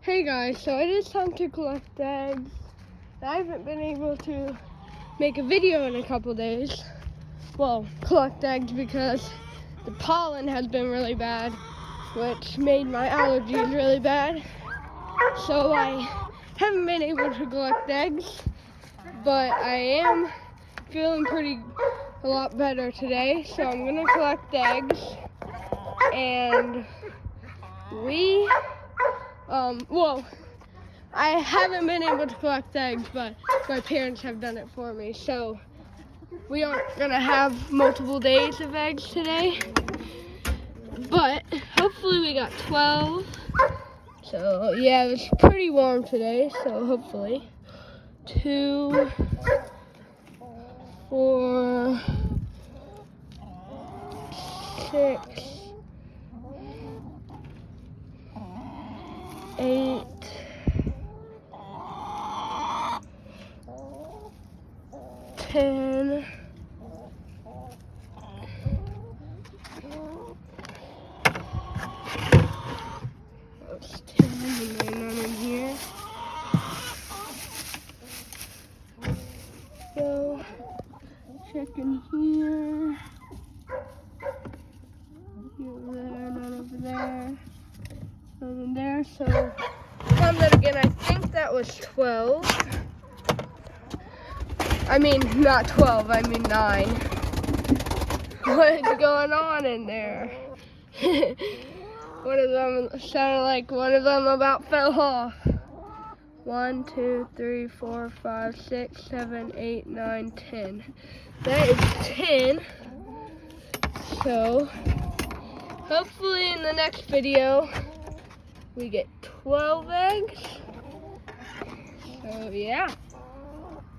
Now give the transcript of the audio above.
Hey guys, so it is time to collect eggs. I haven't been able to make a video in a couple days. Well, collect eggs because the pollen has been really bad, which made my allergies really bad. So I haven't been able to collect eggs, but I am feeling a lot better today. So I'm gonna collect eggs, and I haven't been able to collect eggs, but my parents have done it for me. So we aren't gonna have multiple days of eggs today, but hopefully we got 12. So yeah, it was pretty warm today, so hopefully 2, 4, 6, 8, 10, 10, and then none in here. So, check in here. Over there, none over there. None in there. So, count that again. I think that was 12. I mean, not 12, I mean 9. What's going on in there? One of them sounded like one of them about fell off. 1, 2, 3, 4, 5, 6, 7, 8, 9, 10. That is 10. So, hopefully in the next video, we get 12 eggs. So, yeah.